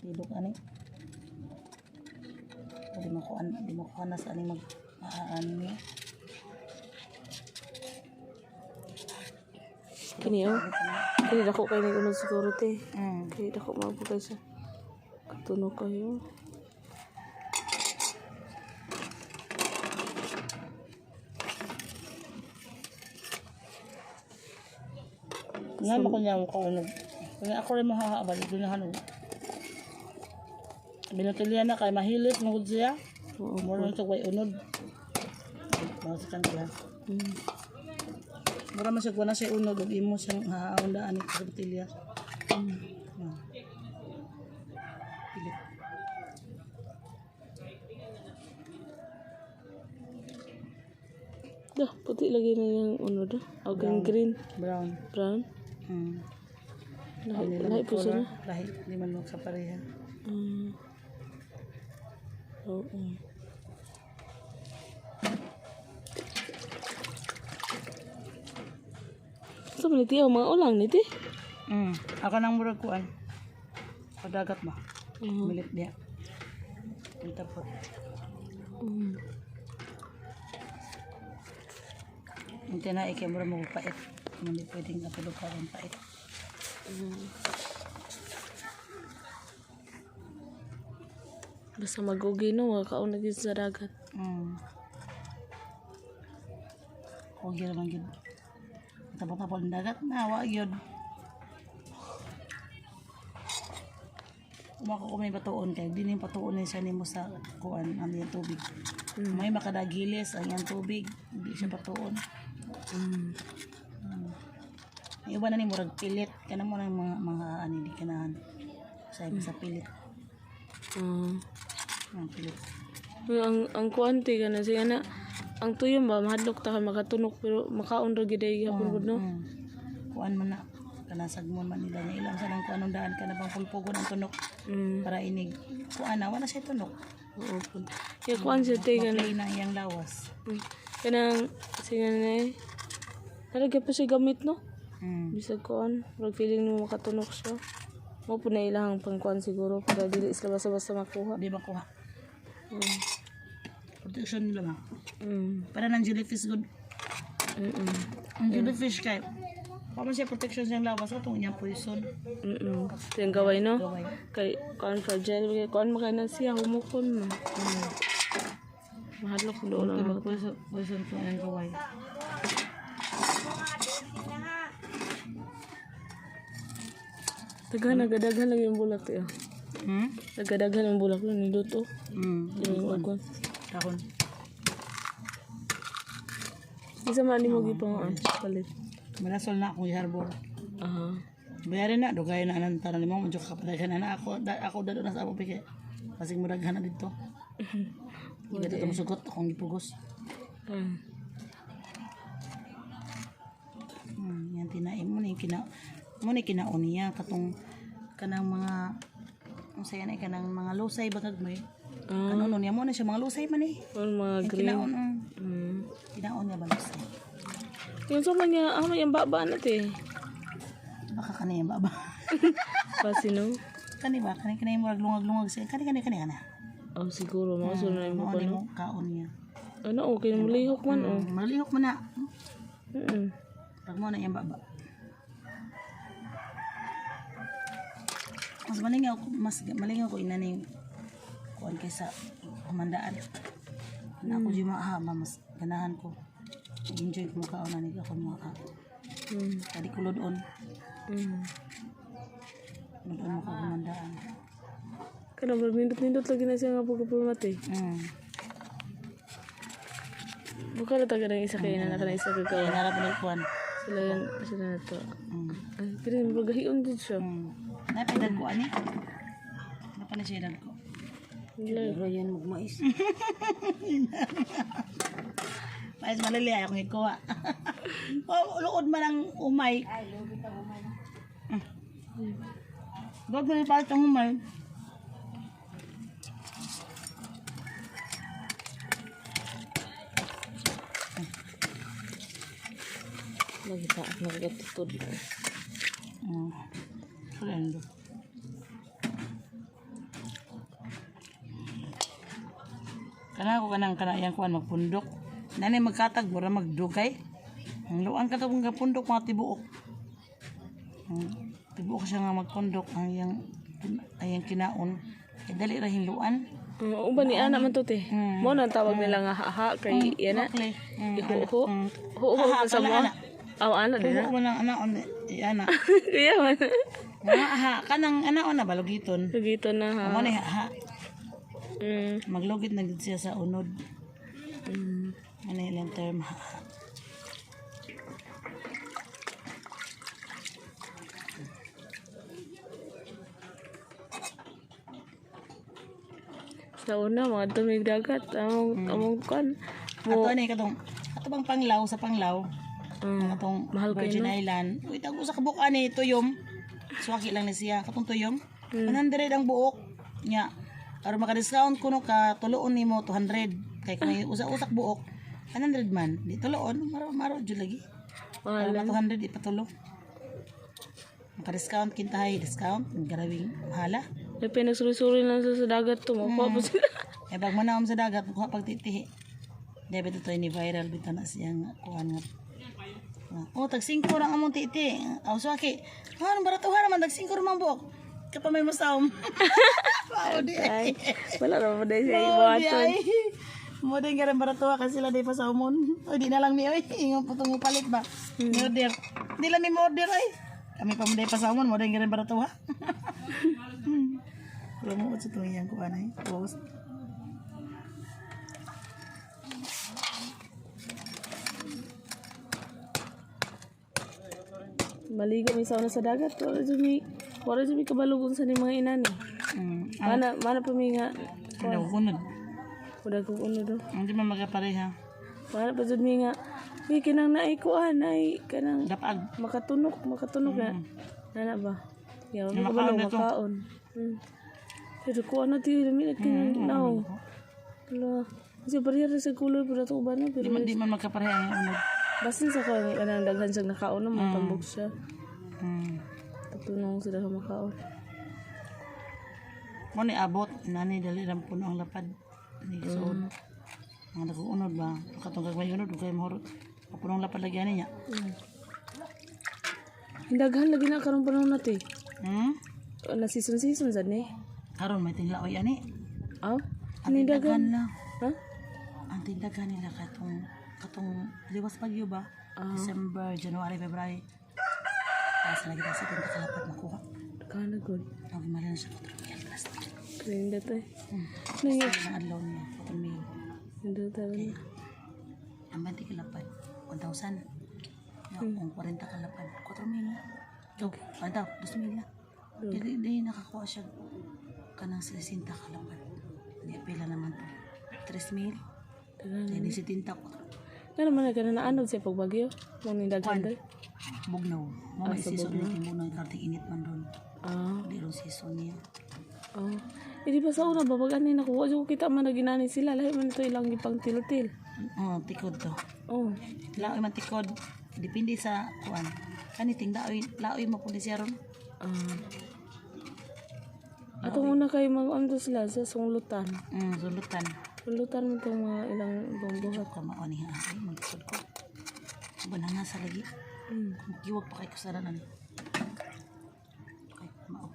Silog ani. Di mo ko anas ani mag ani. Kini oh. Kini dako kayo na unod siguro te. Mm. Kini dako maabo kayo sa katunog kayo. Nga mo kanya ko ano. Kaya ako rin mahahabal din na ano. Binatulyan na kay mahilit mangud siya. Oo. Mura sa way unod. Masikan ka. Mura man siya kuha na siya unod ug imo siyang haundaan ni sa botilya. Pilit. Dah, puti lagi na yung unod ah. O green. Brown. Brown. Lahi po siya na. Lahi, di man mo sa pareha. Oo. Sa maniti mga ulang niti. Ako nang murag kuan. Padagat ba? Milit niya. Ito po. Hindi na ikemura mo pait. Hindi pwedeng napulog ka ng pait. Basta magugi no, wakaon na gid sa dagat. Huwag yun naman yun. Tapos ng dagat na, wag yun. Umako ko may patuon kayo. Di na yung patuon na siya mo sa kuan, ano yung tubig. May makadagilis ang yung tubig. Hindi siya patuon. Yung iba na ni murag pilit. Kana mo ng mga ano, di kanahan. Sa pilit. Ang pilit. Ang kuante ka na siya na ang tuyo ba mahadlok ta ka makatunok pero makaon ra gid ay hapon gud no. Kuan man na kanasag mo man nila niya ilang sa nang kuanong daan ka na bang pulpugon ang tunok para inig kuan na wala siya tunok. Oo pud. Ya kuan siya te ka Play na iyang lawas. kanang siya na nalagyan pa siya gamit no. Bisag kuan pag feeling mo makatunok siya. Mo po na ilang pangkuan siguro para dili sila basta-basta makuha. Di makuha. Protection nila ma. Para ng jellyfish good. Ang jellyfish kay paano siya protection siyang lawas atong iyang poison. Yung gaway no. Gaway. Kay kuan fragile kay kuan makay na siya humukon mo. Mahadlok do Kay lang. mag-poison ko ang gaway. Nagadagan lang yung bulak eh. Nagadagan ang bulak lang ni Duto. Yung agwan. Takon. Isa man mo gipang palit. Manasol na akong harbor. Aha. Bayarin na dugay na anan tanan mo medyo kapadagan na ako dado na sa ako pike. Pasig mo daghan na dito. Hindi dito musugot akong gipugos. Yan tinaim mo ni kinaon niya katong kanang mga ang saya na kanang mga lusay bagag mo. Ano niya mo na siya mga lusay man eh. Ang mga green. Kinaon kinaon niya ba lusay? Yung sa niya, yung baba na te. Baka kanay baba. Pasino? Kani ba kanay mo lungag-lungag siya. Kani na. Oh, siguro mga sunod na mo Ano pa mo no. kaon niya. Ano, okay na malihok man oh. Malihok man na. Mm. Pag mo na yung baba. Mas malingaw ko inaning kuan kaysa kumandaan. Na ako di maahama mas ganahan ko. Enjoy ko kaon na ako mga tadi ko lodon. Lodon mo ko kumandaan. Kana nindot lagi na siya nga pagkapulmati. Buka na taga ng isa kayo na naka na isa kayo. Kaya narap ng kuan. Sila na to. Ay, pero magahiyon din siya. Napidan ko ani. Napanasidan ko. Pero yan magmais. Mais malali ay akong ikuha. Luod man ang umay. Wag mo ipalit ang umay. Nagita at nagatutod. Kalendo. Kana ko kanang yang kuan magpundok. Nani magkatag mura magdugay. Ang luang ka tong pundok mga tibuok. Tibuok siya nga magpundok ang yang kinaon. Kay dali ra hiluan. Uban ni ana man to te. Mo nang tawag nila nga haha kay yana. Iho. Ho sa mo. Aw ana din na. Ko man anaon ana. Iya man. Ha kanang anaon na balugiton. Gito na ha. Amo ni ha. Maglugit na gid siya sa unod. Ano yung term ha. Sa una mga tumig dagat among kan. Ato ni katong ato bang panglaw sa panglaw. Atong mahal kayo, Virgin no? Island. Uy tago sa kabukan ni tuyom. Swaki lang ni siya katong tuyom. 100 ang buok nya. Aron maka-discount kuno ka tuloon nimo 200 kay kung may usa-usak buok 100 man di tuloon maro jud lagi. Mahal. 200 ipatulo. Maka-discount kintahay discount garawing mahala. May pinagsuri-suri lang sa dagat to. Makuha po sila. Eh pag manawam sa dagat kuha pagtitihi. Debit ito ni viral bitaw na siyang kuan nga. Oh tag 5 ra among titi. Aw swaki. Ano baratuhan naman tag 5 ra mang buok. Kapag may masawm. Wow, di ay. Wala naman dahil siya Wow, di ibawaton. ay. Mo din ka rin baratuha kasi sila di pa sawmon. O di na lang mi oy. Ingon po itong palit ba. Order. Di lang mi order ay. Kami pa mo di pa sawmon. Mo din ka rin baratuha. Wala mo sa itong iyang kuha na eh. Post. Maligo may sauna sa dagat. Wala dyan may kabalugon sa ni mga inani. Mana pa may nga. Ano kunod. Wala kong uno do. Hindi man magapareha. Mana pa dyan may nga. May kinang naikuan ay kanang Dapag. makatunok na. Nana ba? Yaw, may Makaon kabalo, na to. makaon. Pero ko ano tiyo, dami na kinang Wala. Kasi bariyar sa kulay pero ito uban na. Pero Di man magkapareha ang unod. basin sa kanya kanang daghan siyang nakaon na matambok siya. Hmm. Tatunong sila sa makaon. Mo ni abot. Nani dali ram puno ang lapad. Ni suod. Ang nag-unod ba? Katong kagmay unod. Kaya mahurot. Punong lapad lagi niya. Daghan lagi na karon panahon natin. Na season sad ni. Karon may tingla oy ani. Aw, Ang ni tindagan daghan. na. Ha? Ang tindagan nila katong liwas pagyo ba? December, January, February. Tapos lagi tayo sa tinta kalapat makuha. Kana good. Ang gimalan siya 4,000 plastic. Kaya dito eh. Kasi ang adlaw niya 4,000. Hindi tayo. Ang 20 kalapat 1,000. Ang 40 kalapat 4,000 na. Ito, ano 2,000 na. Di nakakuha siya kanang 60 kalapat. Hindi pila naman to. 3,000. Hindi si tinta ko. Kana man kana naanog siya pagbagyo. Mo ni daghan dai. Bugnaw. Mama season niya timbuna karting init man doon. Di ron season niya. Di ba sa una babag ani nakuha jud kita man na ginani sila lahi man ito ilang gipang tilotil. Tikod to. Oh. Laoy man tikod. Depende sa kuan. Kaniting laoy mo pud siya ron. Atong una kay mag-ando sila sa sunglutan. Sulutan. Sunglutan mo itong mga ilang buhat. Ka mao ni ha. Ay magtikod ko. Banana sa lagi. Giwag pa kay kasaranan. Kay mao.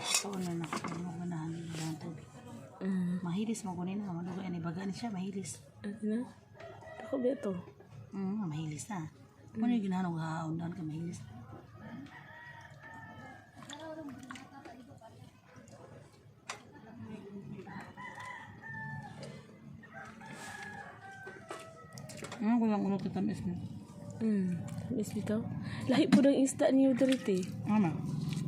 So na nakakamahan ng tubig. Mahilis mo kunin na madugo ani baga ni siya mahilis. Ano na? Ako ba ito? Mahilis na. Ano yung ginahanong haundan ka mahilis? Kulang ulo kita tamis mo. Tamis bitaw. Lahi po ng isda niyo dito. Ano?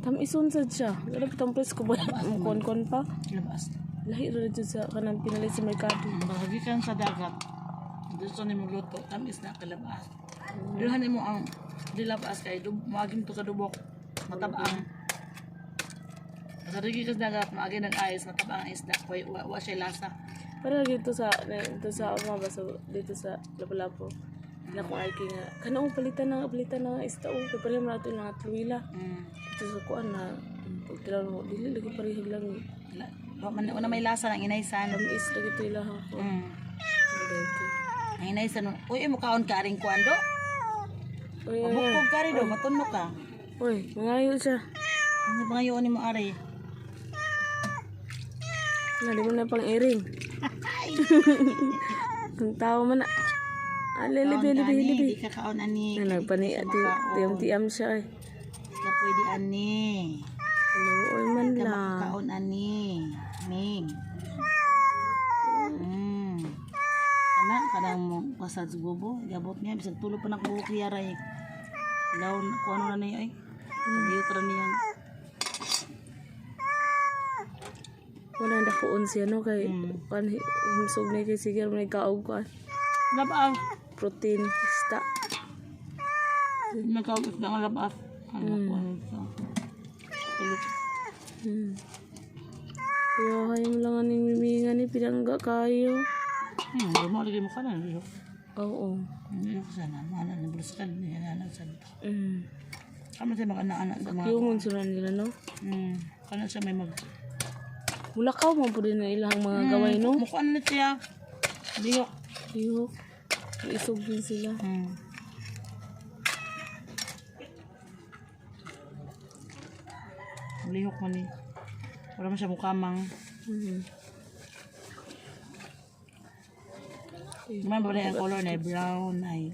Tamison sad siya. Wala pa tang press ko ba? Kon pa. Labas. Lahi rin dyan sa kanang pinalit sa merkado. Bahagikan sa dagat. Gusto ni mo luto. Tamis na kalabas. Dilahan mo ang dilabas kay maagim to sa dubok. Matabang. Masarigi ka sa dagat. Maagim nag-ayos. Matabang ang isda. Wa siya lasa. Para dito sa ama ba dito sa Lapu-Lapu. Na kung ay nga kanang palitan ng isda o pero mo nato nga tuwila. Dito sa kuan na Pag tiraw mo, dili lagi parihag lang. Wala may lasa ng inaysan. Tamis lagi ito ilaha ko. Dito. Ang inaysan, uy, mukaon ka rin kuando. Uy, Mabukog ka rin do, matunok ka. uy, mangayo siya. Ano ba ngayon ni mo ari? Di mo na pang iring. Ang tao man na. Libi. Di ka kaon ani. Nagpani, tiyam siya eh. Di ka pwede ani. Luoy man Di ka lang. makakaon ani. Ning. Kadang mo pasad sa gubo. Gabot niya. Bisag tulo pa nakbuhok niya ray. Laon, kung ano na niya ay. Kabiyot ra niya. Wala na koon siya no kay kan himsog na kay sige may kaog ka. Labaw. Protein ista. Nagkaog na nga labaw. Ano ko ano ito. Kaya kayo mo lang aning mimingan ni pinangga kayo. Lumali mo ka na. Oo. Hindi ko sana. Mana na buluskan niya na sa ito. Kamo sa mga anak-anak sa mga. Yung sila nila no. Kana siya may mag. Bulakaw mo po din na ilang mga gaway no. Mukha na siya. Liyok. Iyo. Isog din sila. Lihok man ni. Wala man siya mukamang. May ba na yung color na brown, ay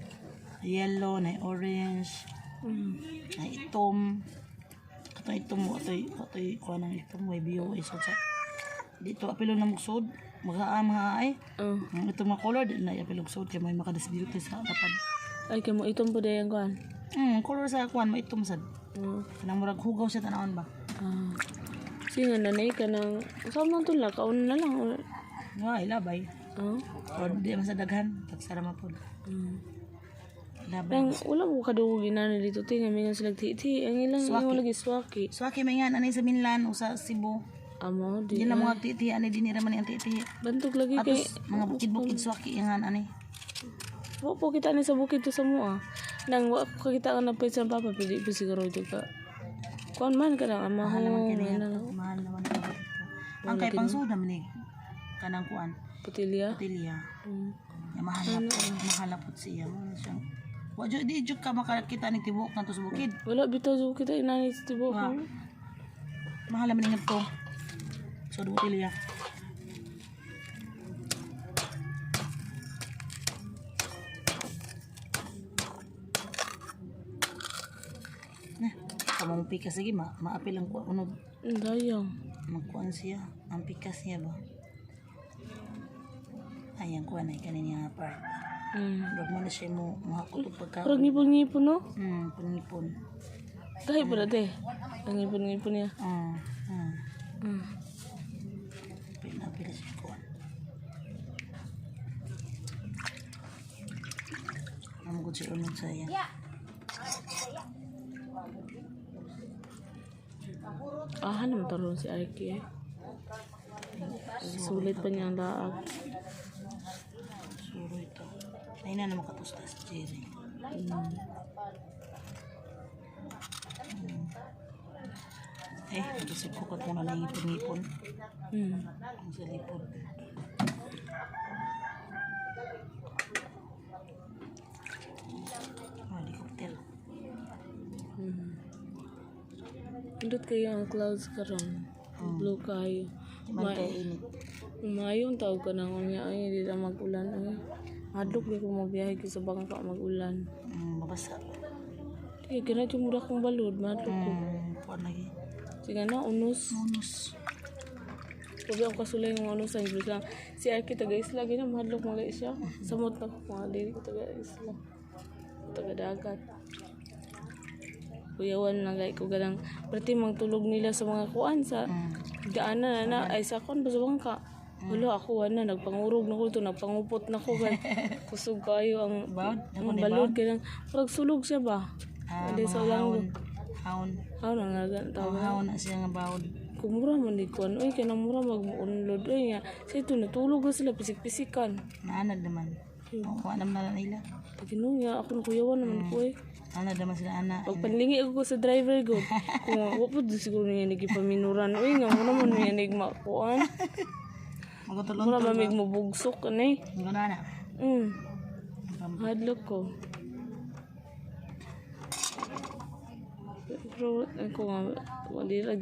yellow, na orange, na itom. Katong itom mo, ato'y kuha ng itom mo, bio, ay sa dito apilo na mugsod, mga ay. Ito mga color, na apilo mugsod, kaya may makadisbute sa tapad. Ay, kaya mo itong po din kuhan. Color sa kuhan, maitom sad. Kanang murag hugaw siya tanawon ba? Sige nga nanay ka ng, saan man ito lang, kauna na lang. Nga, ilabay. O di man sa daghan, pagsarama po. Ilabay. Lang, wala mo kadugugin na dito, tingnan mo nga sila titi. Ang ilang yung lagi swaki. Swaki may nga, anay sa Minlan o sa Cebu. Amo, di. Hindi na mga titi, anay dinira man yung titi. Bantog lagi kay, Atos, mga bukid-bukid swaki yung anay. wala po kita ni sa bukid to sa mua. Nang wala ko kita ka na pa sa papa, pwede po siguro ito ka. Kuan man ka lang, Mahal naman amaho. kaya mahal naman ka dito. Ang kay pang soda man eh. Kanang kuan, Putilya. Tilia. Mahalapot siya. Wala siyang, di juk ka makakita ni tibok kanto sa bukid. Wala bitaw so kita inanit sa tibo. Nga. Mahal naman nga to. So, Tilia. Kamang pikas lagi, maapil ang kuan. Dayang. Magkuan siya. Ang pikas niya ba? Ay, ang kuan ay kanina part. Huwag mo na siya mo mahakot o pagkaon. Parang ngipon-ngipon no? Punipon. Kahit pa dati. Ang ngipon-ngipon niya. Pinapila siya kuan. Namagod siya unod sa iya. Naman taron si Arky eh. Sulit pa niya ang laag. Suro ito. Ay na naman katusta si Jerry. Matusip ko kat muna na ngipon-ngipon. Ang sa lipod. Helicopter. Indot kayo ang clouds karon. Blue kayo. Man kay init. Umayong tawag ka nang unya ay di na mag-ulan ay. Adlok di ko mabiyahe ko sa bangka mag-ulan. Mabasa. Kaya ganat yung mura kong balod, madlok ko. Kuan lagi. Sige na, unos. Unos. Sabi ako kasulay ng unos ang English lang. Si Arky taga-isla, ganyan, madlok mga isya. Samot na ko, mga dili ko taga-isla. Taga-dagat. Kuyawan na gay ko ganang berarti magtulog nila sa mga kuan sa daanan na ay sa kuan ba sa bangka. Wala ako na nagpangurog na ko to nagpangupot na ko kay kusog kayo ang balod ganang parang sulog siya ba. Hindi sa ulang Haon ang nagan tawag. Haon na siya nga bawod. Kumura man di kuan oy kanang mura mag-unload oy nga sa ito natulog na sila pisik-pisikan. Naanad naman. Wa naman na nila. Pagino nga ako na kuyawan naman ko eh. Ana naman sila ana. Pag panlingi ako sa driver ko, kung ako po siguro niya nagipaminuran. Uy, nga mo naman niya nagmakuan. Magutulon Mura ba may mabugsok ka na eh. Ang na. Hadlock ko. Pero ako nga, wali lagi